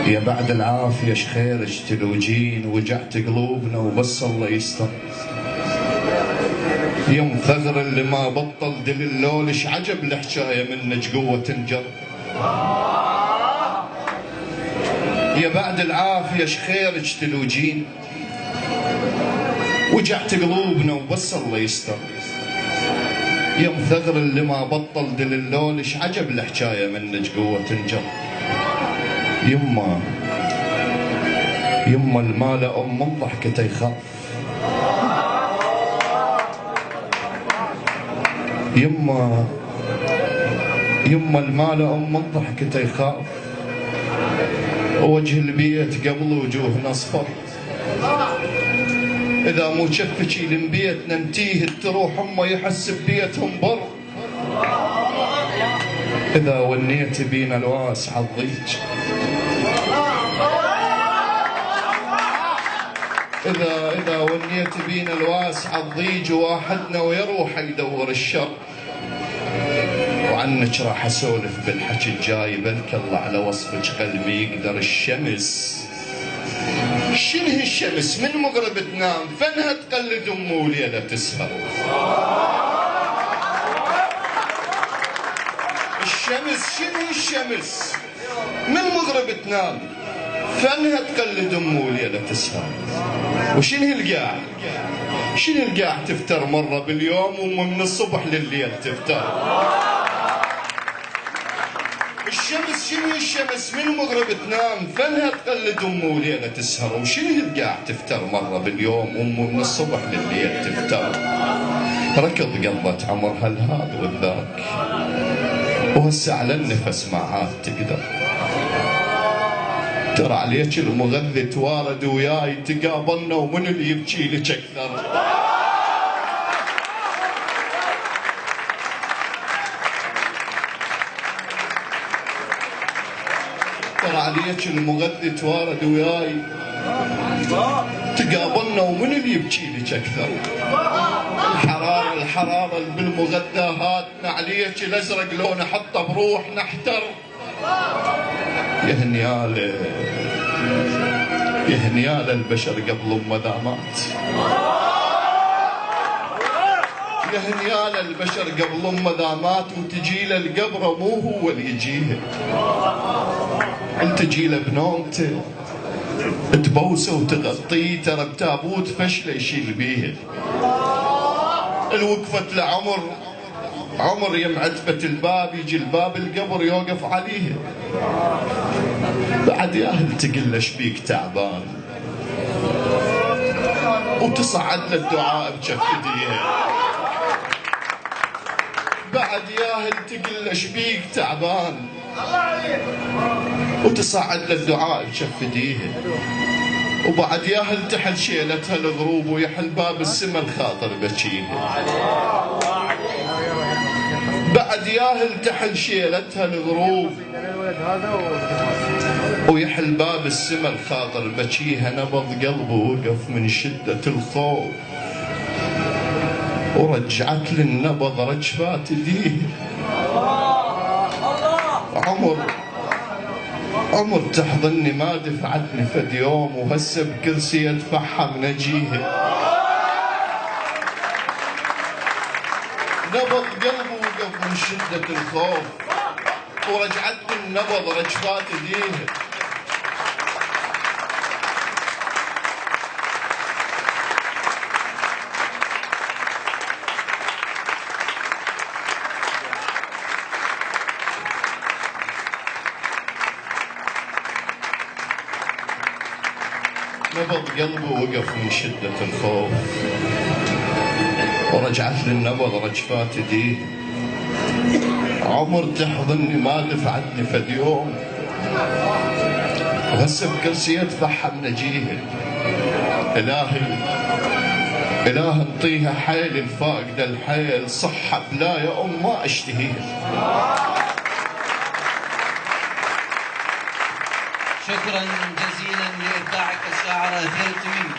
يا بعد العافية شخيرك تلوجين، وجعت قلوبنا وبس الله يستر. يوم ثغر اللي ما بطل دللولش عجب الحكاية منك قوة تنجر. يا بعد العافية شخيرك تلوجين، وجعت قلوبنا وبس الله يستر. يوم ثغر اللي ما بطل دللولش عجب الحكاية منك قوة تنجر. يما المال من ضحكته يخاف. يما المال من ضحكته يخاف، ووجه البيت قبل وجوهنا اصفر. اذا مو شفتشي لنبيتنا نتيه تروح امه يحس ببيتهم بر. اذا ونيت بينا الواسع الضيج، إذا ونيت بينا الواسع الضيج، واحدنا ويروح يدور الشر. وعنك راح اسولف بالحكي الجاي، بلك الله على وصفك قلبي يقدر. الشمس شنو الشمس من مغرب تنام، فنها تقلد امه وليله تسهر. الشمس شنو الشمس من مغرب تنام، فانها تقلد امه وليله تسهر. وشنو القاع تفتر مره باليوم، ومن الصبح لليل تفتر. الشمس شنو الشمس من مغرب تنام، فانها تقلد امه وليله تسهر. وشنو القاع تفتر مره باليوم، ومن الصبح لليل تفتر. ركض قلبت عمرها الهذا والذاك، وهسه على النفس ما عاد تقدر. ترى عليك المغذي توارد وياي، تقابلنا ومن اللي يبكي لك اكثر. ترى عليك المغذي توارد وياي، تقابلنا ومن اللي يبكي لك اكثر. الحرارة اللي بالمغذاهات، عليك الازرق لو نحطه بروح نحتر. يا هنيال البشر قبل ما ذا مات. يا هنيال البشر قبل ما ذا مات، وتجي له القبره مو هو اللي يجيها. تجي له بنومته تبوسه وتغطيه، ترى بتابوت فشله يشيل بيها. الوقفة عمر يم عتبة الباب، يجي الباب القبر يوقف عليها. بعد ياهل تقل له شبيك تعبان، وتصعد له الدعاء بجف ايديها. بعد ياهل تقل له شبيك تعبان، وتصعد له الدعاء بجف ايديها. وبعد ياهل تحل شيلتها الغروب، ويحل باب السما الخاطر بكيها. بعد ياهل تحل شيلتها الغروب، ويحل باب السما الخاطر بكيها. نبض قلبه وقف من شدة الخوف، ورجعت للنبض رجفات ايديه. عمر تحضني ما دفعتني فد يوم، وهسه بكرسي ادفعها من اجيها. نبض قلبه وقف من شدة الخوف، ورجعت النبض رجفات ايديه. نبض قلبه وقف من شدة الخوف، ورجعت للنبض رجفات ايديه. عمر تحضني ما دفعتني فد يوم، وهسه بكرسي ادفعها من اجيها. إله انطيها حيل الفاقدة الحيل، صحة بلا يا أم ما اشتهيها. شكرا جزيلا لإبداعك الشاعرة ثيرتوي.